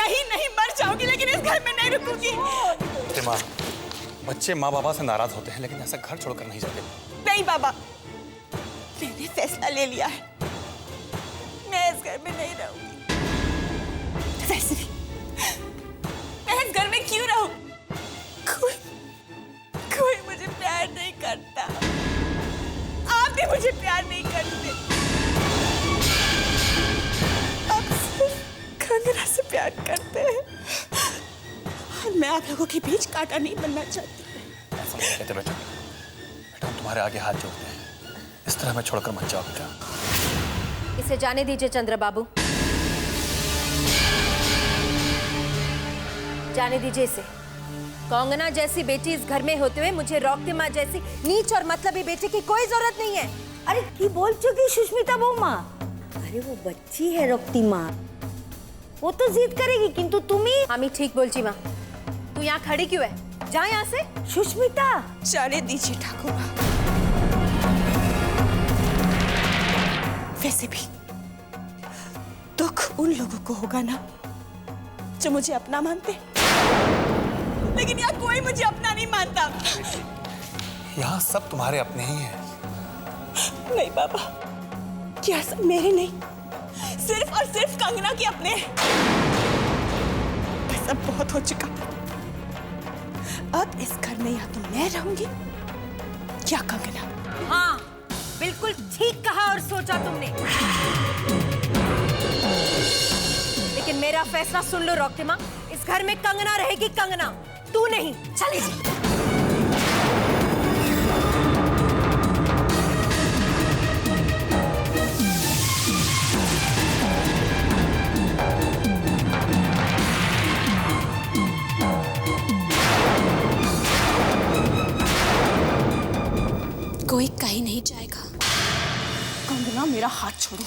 नहीं नहीं, मर जाऊंगी लेकिन इस घर में नहीं रुकूंगी। माँ, बच्चे माँ बाबा से नाराज होते हैं लेकिन ऐसा घर छोड़कर नहीं जाते। नहीं बाबा, मैंने फैसला ले लिया है, मैं इस घर में नहीं रहूंगी। वैसे भी मैं इस घर में क्यों रहूं? कोई मुझे प्यार नहीं करता, आप भी मुझे प्यार नहीं करते। आप सिर्फ कंगना से प्यार करते हैं और मैं आप लोगों के बीच कांटा नहीं बनना चाहती। ऐसा नहीं कहते बेटा, बेटा हम तुम्हारे आगे हाथ जोड़ते हैं, इस तरह मैं छोड़कर मत जाओ बेटा। इसे जाने दीजिए चंद्र बाबू, जाने दीजिए इसे। कंगना जैसी बेटी इस घर में होते हुए मुझे रौक्ती माँ जैसी नीच और मतलबी बेटी की कोई जरूरत नहीं है। अरे की बोल चुकी सुष्मिता बहू माँ? अरे वो बच्ची है रौक्ती माँ, वो तो जिद करेगी, किंतु तुम ही। हामी ठीक बोलची माँ, तू यहाँ खड़ी क्यों है? जा यहाँ से। सुष्मिता जाने दीजिए ठाकुर। वैसे भी दुख उन लोगों को होगा ना जो मुझे अपना मानते, लेकिन यहाँ कोई मुझे अपना नहीं मानता। यहाँ सब तुम्हारे अपने ही हैं। नहीं बाबा, क्या सब मेरे नहीं, सिर्फ और सिर्फ कंगना के अपने हैं। सब बहुत हो चुका, अब इस घर में या तो मैं रहूंगी या कंगना। हाँ, बिल्कुल ठीक कहा और सोचा तुमने। लेकिन मेरा फैसला सुन लो रौक्ती माँ, इस घर में कंगना रहेगी, कंगना, तू नहीं। चले जा। कोई कहीं नहीं जाएगा। कंगना मेरा हाथ छोड़ो।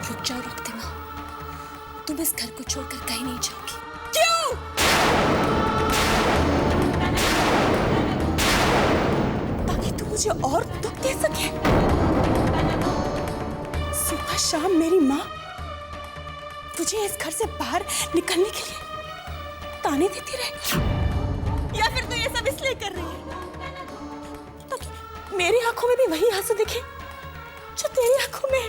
रुक जाओ रौक्ती माँ, तुम इस घर को छोड़कर कहीं नहीं जाओगी। क्यों? ताकि तुम मुझे और दुख दे सके। सुबह शाम मेरी माँ तुझे इस घर से बाहर निकलने के लिए ताने देती रहे, या फिर तू ये सब इसलिए कर रही है ताकि मेरी आंखों में भी वही आंसू दिखे जो तेरी आंखों में है।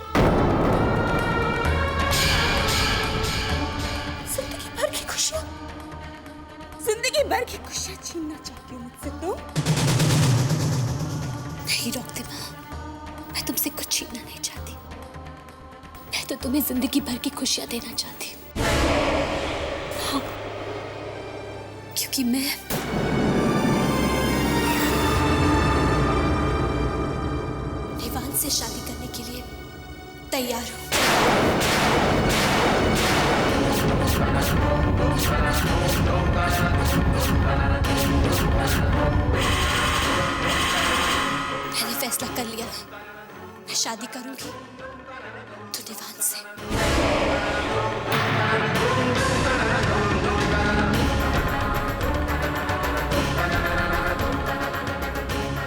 जिंदगी भर की खुशियां छीनना चाहती हूँ मुझसे तुम? नहीं रौक्ती माँ, मैं तुमसे कुछ छीनना नहीं चाहती, मैं तो तुम्हें जिंदगी भर की खुशियां देना चाहती हूँ। हाँ, क्योंकि मैं निवान से शादी करने के लिए तैयार हूँ। मैंने फैसला कर लिया है, मैं शादी करूंगी तो निवान से।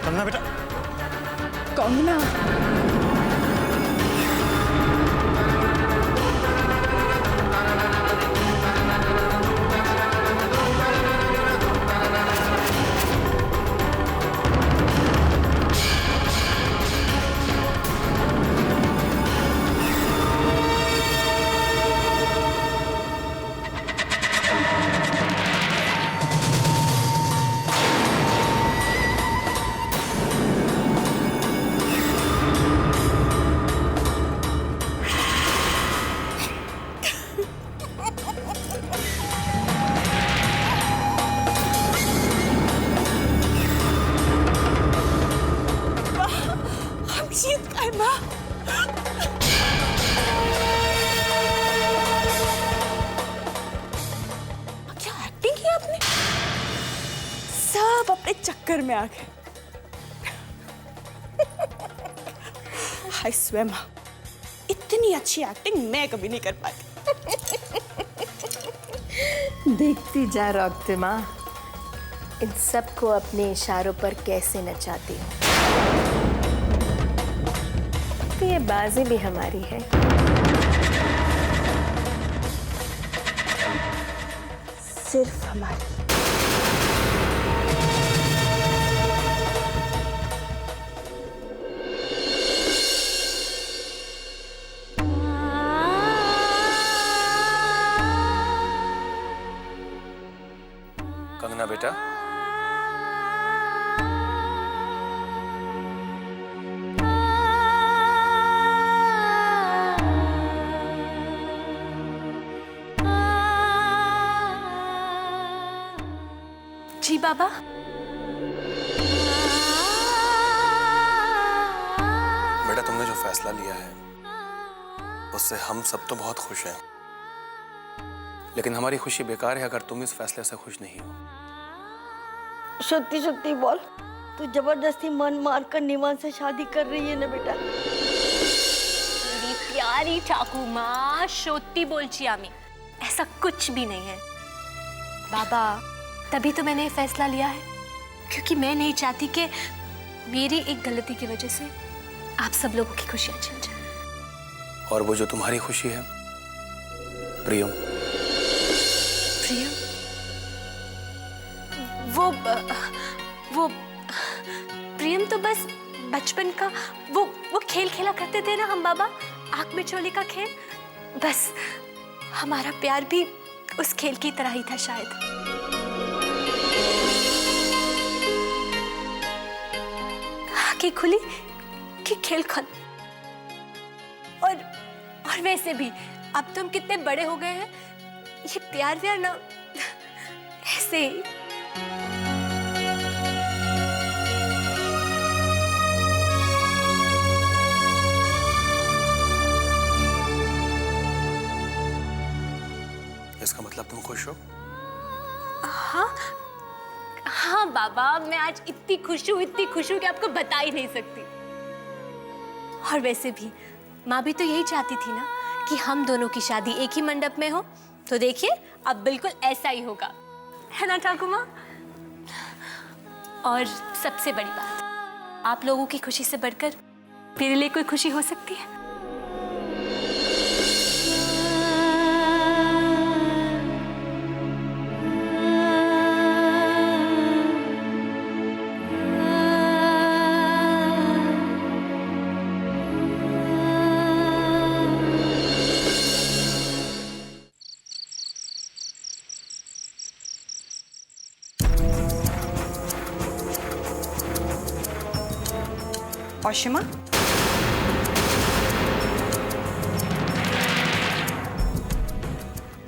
कंगना बेटा। कंगना, जीत गए माँ। क्या एक्टिंग की आपने? सब अपने चक्कर में आ गए। हाय स्वे माँ, इतनी अच्छी एक्टिंग मैं कभी नहीं कर पाती। देखती जा रौक्ती माँ, इन सबको अपने इशारों पर कैसे नचाती हूँ। तो ये बाजी भी हमारी है। सिर्फ हमारी। कंगना बेटा, जी बाबा। बेटा तुमने जो फैसला लिया है उससे हम सब तो बहुत खुश हैं, लेकिन हमारी खुशी बेकार है अगर तुम इस फैसले से खुश नहीं हो। सत्ती सत्ती बोल, तू जबरदस्ती मन मार कर निवान से शादी कर रही है ना बेटा? मेरी प्यारी ठाकू माँ सोती बोलची आमी, ऐसा कुछ भी नहीं है बाबा। तभी तो मैंने ये फैसला लिया है, क्योंकि मैं नहीं चाहती कि मेरी एक गलती की वजह से आप सब लोगों की खुशियां छिन जाए। और वो जो तुम्हारी खुशी है प्रियम, प्रियम, वो प्रियम तो बस बचपन का वो खेल खेला करते थे ना हम बाबा, आंख मिचोली का खेल। बस हमारा प्यार भी उस खेल की तरह ही था शायद। आंखें खुली कि खेल खत्म। और वैसे भी अब तो हम कितने बड़े हो गए हैं, ये प्यार व्यार ना ऐसे ही। इसका मतलब तुम खुश हो? हाँ बाबा, मैं आज इतनी खुश हूँ कि आपको बता ही नहीं सकती। और वैसे भी माँ भी तो यही चाहती थी ना कि हम दोनों की शादी एक ही मंडप में हो, तो देखिए अब बिल्कुल ऐसा ही होगा, है ना ठाकुर माँ? और सबसे बड़ी बात, आप लोगों की खुशी से बढ़कर मेरे लिए कोई खुशी हो सकती है? औशिमा,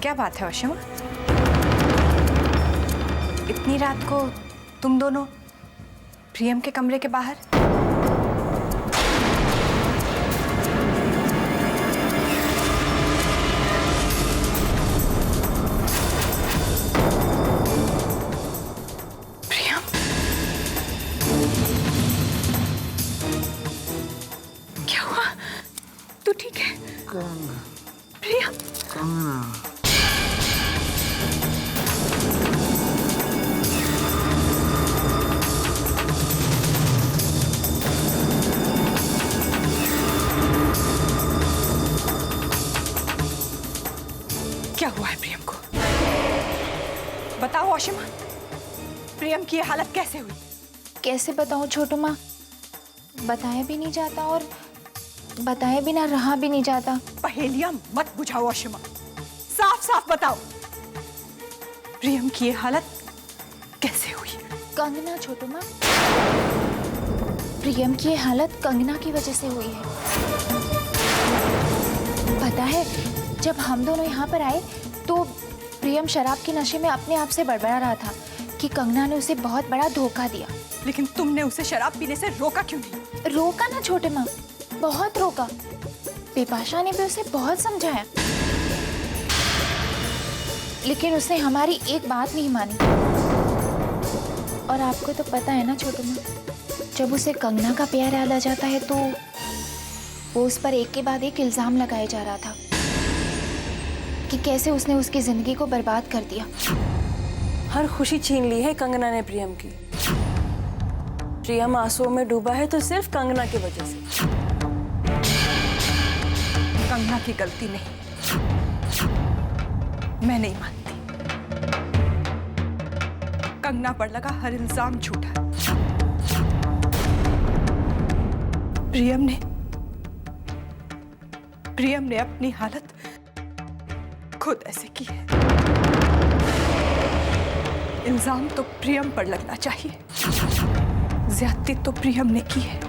क्या बात है औशिमा? इतनी रात को तुम दोनों प्रियम के कमरे के बाहर? प्रियम, क्या हुआ? तू ठीक है? प्रियम, क्या हुआ है प्रियम को? बताओ औशिमा, प्रियम की ये हालत कैसे हुई? कैसे बताऊं छोटू माँ, बताया भी नहीं जाता और बताए बिना रहा भी नहीं जाता। पहेलियां मत बुझाओ औशिमा, साफ साफ बताओ, प्रियम की ये हालत कैसे हुई? कंगना छोटू माँ, प्रियम की ये हालत कंगना की वजह से हुई है। पता है, जब हम दोनों यहाँ पर आए तो प्रियम शराब के नशे में अपने आप से बड़बड़ा रहा था कि कंगना ने उसे बहुत बड़ा धोखा दिया। लेकिन तुमने उसे शराब पीने से रोका क्यों नहीं? रोका ना छोटे माँ, बहुत रोका। बिपाशा ने भी उसे बहुत समझाया, लेकिन उसने हमारी एक बात नहीं मानी। और आपको तो पता है ना छोटू माँ, जब उसे कंगना का प्यार याद आ जाता है तो वो उस पर एक के बाद एक इल्जाम लगाया जा रहा था कि कैसे उसने उसकी जिंदगी को बर्बाद कर दिया। हर खुशी छीन ली है कंगना ने प्रियम की। प्रियम आंसुओं में डूबा है तो सिर्फ कंगना की वजह से। कंगना की गलती नहीं, मैं नहीं मानती। कंगना पर लगा हर इल्जाम झूठा है। प्रियम ने अपनी हालत खुद ऐसे की है। इल्जाम तो प्रियम पर लगना चाहिए। ज्यादती तो प्रियम ने की है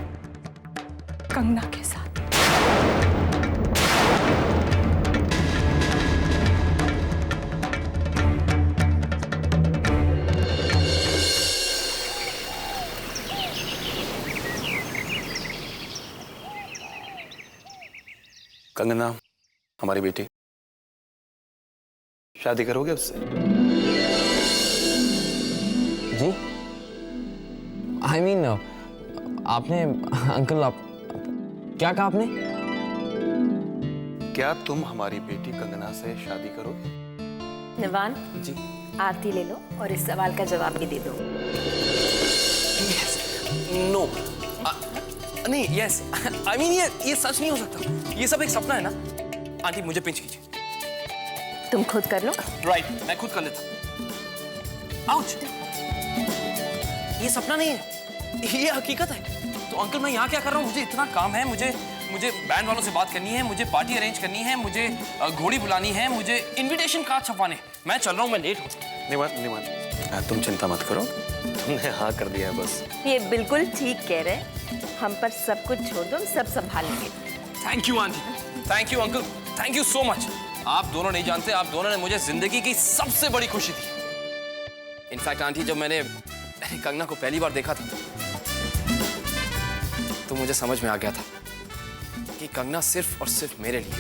कंगना के साथ। कंगना हमारी बेटी, शादी करोगे उससे? जी आई मीन आपने अंकल आप क्या कहा आपने? क्या तुम हमारी बेटी कंगना से शादी करोगे? निवान जी आरती ले लो और इस सवाल का जवाब भी दे दो। नो नहीं यस आई मीन ये सच नहीं हो सकता। ये सब एक सपना है ना। आंटी मुझे पिंच कीजिए। तुम खुद कर लो। राइट मैं खुद कर लेता। आउच ये सपना नहीं है, ये हकीकत है। तो अंकल मैं यहाँ क्या कर रहा हूँ? मुझे इतना काम है। मुझे बैंड वालों से बात करनी है, मुझे पार्टी अरेंज करनी है, मुझे घोड़ी बुलानी है, मुझे इनविटेशन कार्ड छपवाने। मैं चल रहा हूँ, मैं लेट हूँ। निवान तुम चिंता मत करो, तुमने हाँ कर दिया है बस। ये बिल्कुल ठीक कह रहे। हम पर सब कुछ छोड़ दो, हम सब संभालेंगे। Thank you aunty, thank you uncle, thank you so much. आप दोनों नहीं जानते, आप दोनों ने मुझे जिंदगी की सबसे बड़ी खुशी दी। इनफैक्ट आंटी जब मैंने कंगना को पहली बार देखा था तो मुझे समझ में आ गया था कि कंगना सिर्फ और सिर्फ मेरे लिए।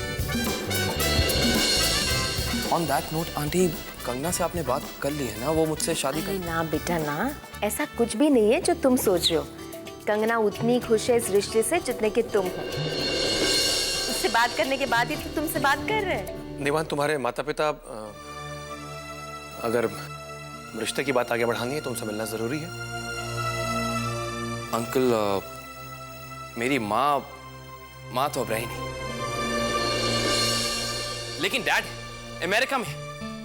On that note aunty, Kangana से आपने बात कर ली है ना? वो मुझसे शादी अरे ना बेटा ना, ऐसा कुछ भी नहीं है जो तुम सोच रहे हो। कंगना उतनी खुश है इस रिश्ते से जितने कि तुम हो। उससे बात करने के बाद ही तो तुमसे बात कर रहे हैं। निवान तुम्हारे माता पिता अगर रिश्ते की बात आगे बढ़ानी है तो उनसे मिलना जरूरी है। अंकल मेरी माँ तो अब रही नहीं, लेकिन डैड अमेरिका में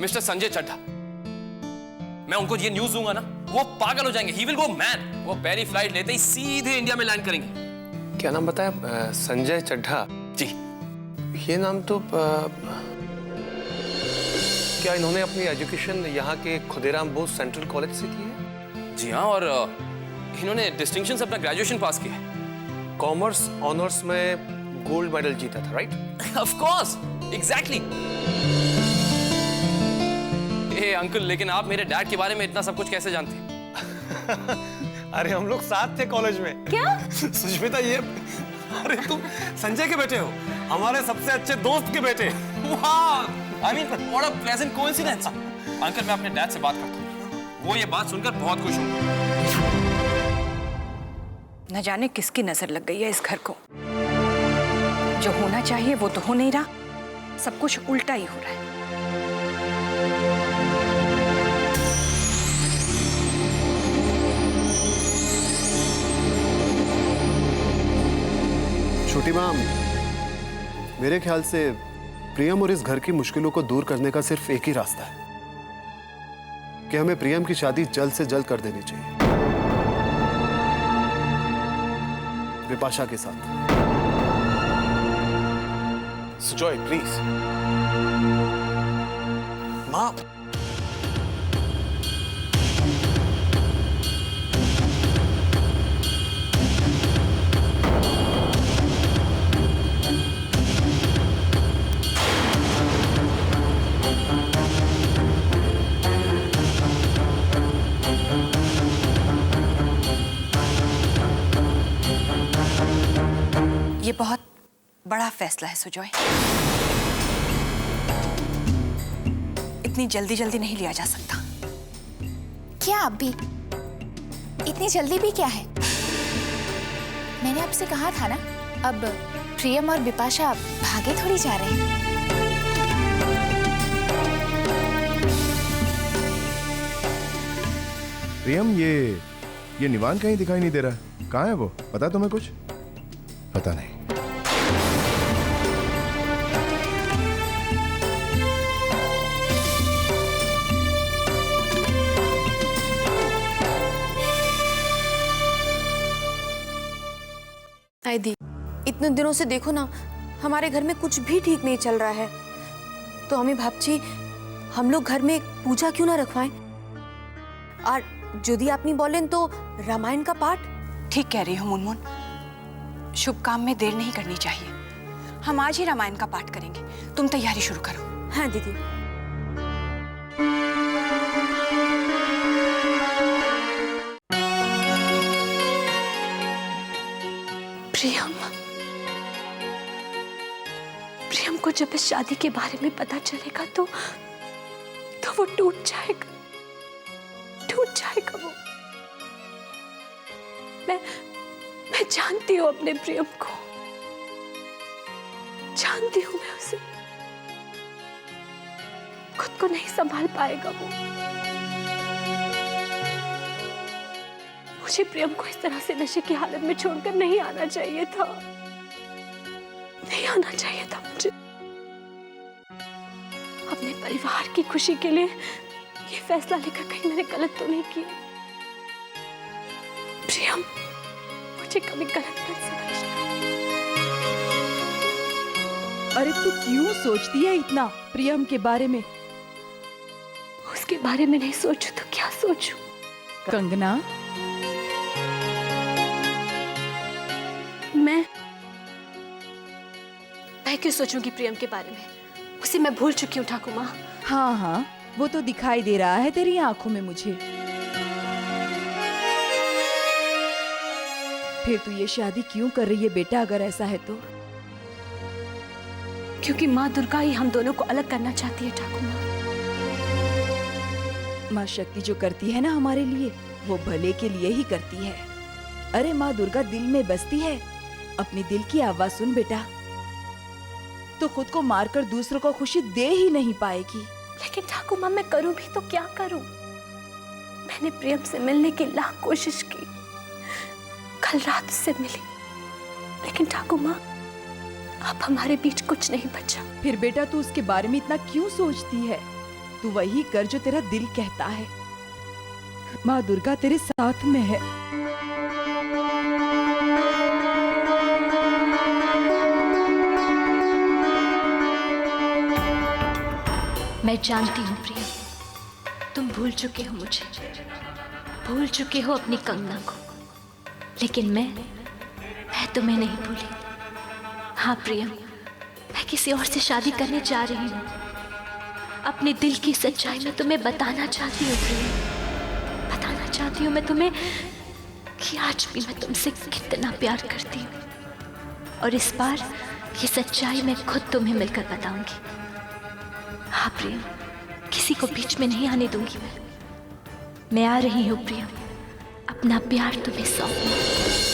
मिस्टर संजय चड्ढा, मैं उनको ये न्यूज़ दूंगा ना, वो पागल हो जाएंगे। He will go man. वो पहली फ्लाइट लेते ही सीधे इंडिया में लैंड करेंगे। क्या नाम बताया? संजय चड्ढा जी। ये नाम तो क्या इन्होंने अपनी एजुकेशन यहाँ के खुदेराम बोस सेंट्रल कॉलेज से की है? जी हाँ, और इन्होंने डिस्टिंक्शन से अपना ग्रेजुएशन पास किया है। कॉमर्स ऑनर्स में गोल्ड मेडल जीता था, right? Of course, exactly. A uncle, लेकिन आप मेरे डैड के बारे में इतना सब कुछ कैसे जानते हैं? अरे हम लोग साथ थे कॉलेज में। क्या? सुष्मिता ये, अरे तुम संजय के बेटे हो, हमारे सबसे अच्छे दोस्त के बेटे। वाह! I mean, what a pleasant coincidence. Uncle मैं अपने डैड से बात करता हूँ, वो ये बात सुनकर बहुत खुश होंगे। न जाने किसकी नजर लग गई है इस घर को। जो होना चाहिए वो तो हो नहीं रहा, सब कुछ उल्टा ही हो रहा है। छोटी माम, मेरे ख्याल से प्रियम और इस घर की मुश्किलों को दूर करने का सिर्फ एक ही रास्ता है कि हमें प्रियम की शादी जल्द से जल्द कर देनी चाहिए विपाशा के साथ। सुजॉय प्लीज। माँ, ये बहुत बड़ा फैसला है सुजॉय। इतनी जल्दी जल्दी नहीं लिया जा सकता। क्या आप भी? इतनी जल्दी भी क्या है? मैंने आपसे कहा था ना, अब प्रियम और बिपाशा भागे थोड़ी जा रहे हैं। प्रियम, ये निवान कहीं दिखाई नहीं दे रहा। कहाँ है वो? पता तुम्हें कुछ? पता नहीं। इतने दिनों से देखो ना, हमारे घर में कुछ भी ठीक नहीं चल रहा है। तो हमें भापची, हम लोग घर में पूजा क्यों ना रखवाएं? और यदि आप नहीं बोलें तो रामायण का पाठ। ठीक कह रही हो मुनमुन, शुभ काम में देर नहीं करनी चाहिए। हम आज ही रामायण का पाठ करेंगे। तुम तैयारी शुरू करो। हाँ दीदी। प्रियम को जब इस शादी के बारे में पता चलेगा तो वो टूट जाएगा वो। मैं जानती हूँ अपने प्रियम को, जानती हूँ मैं उसे। खुद को नहीं संभाल पाएगा वो। मुझे प्रियम को इस तरह से नशे की हालत में छोड़कर नहीं आना चाहिए था, मुझे। अपने परिवार की खुशी के लिए ये फैसला लेकर कहीं मैंने गलत तो नहीं किया। प्रियम, मुझे कभी गलत मत समझना। अरे तू क्यों सोचती है इतना प्रियम के बारे में? उसके बारे में नहीं सोचूं तो क्या सोचूं? कंगना, मैं क्यों सोचूंगी प्रियम के बारे में? उसे मैं भूल चुकी हूँ ठाकुर माँ। हाँ, वो तो दिखाई दे रहा है तेरी आंखों में मुझे। फिर तू ये शादी क्यों कर रही है बेटा, अगर ऐसा है तो? क्योंकि माँ दुर्गा ही हम दोनों को अलग करना चाहती है ठाकुर माँ। माँ शक्ति जो करती है ना हमारे लिए, वो भले के लिए ही करती है। अरे माँ दुर्गा दिल में बसती है। अपनी दिल की आवाज सुन बेटा, तो खुद को मारकर दूसरों को खुशी दे ही नहीं पाएगी। लेकिन ठाकुर माँ, मैं करूं भी तो क्या करूं? मैंने प्रियम से मिलने की लाख कोशिश की, कल रात से मिली, लेकिन ठाकुर माँ अब हमारे बीच कुछ नहीं बचा। फिर बेटा तू उसके बारे में इतना क्यों सोचती है? तू वही कर जो तेरा दिल कहता है। माँ दुर्गा तेरे साथ में है। मैं जानती हूँ प्रियम, तुम भूल चुके हो मुझे, भूल चुके हो अपनी कंगना को, लेकिन मैं तुम्हें नहीं भूली। हाँ प्रियम, मैं किसी और से शादी करने जा रही हूँ। अपने दिल की सच्चाई मैं तुम्हें बताना चाहती हूँ प्रियम, बताना चाहती हूँ मैं तुम्हें कि आज भी मैं तुमसे कितना प्यार करती हूँ। और इस बार ये सच्चाई मैं खुद तुम्हें मिलकर बताऊंगी। हाँ प्रियम, किसी को बीच में नहीं आने दूंगी मैं आ रही हूँ प्रियम, अपना प्यार तुम्हें सौंपने।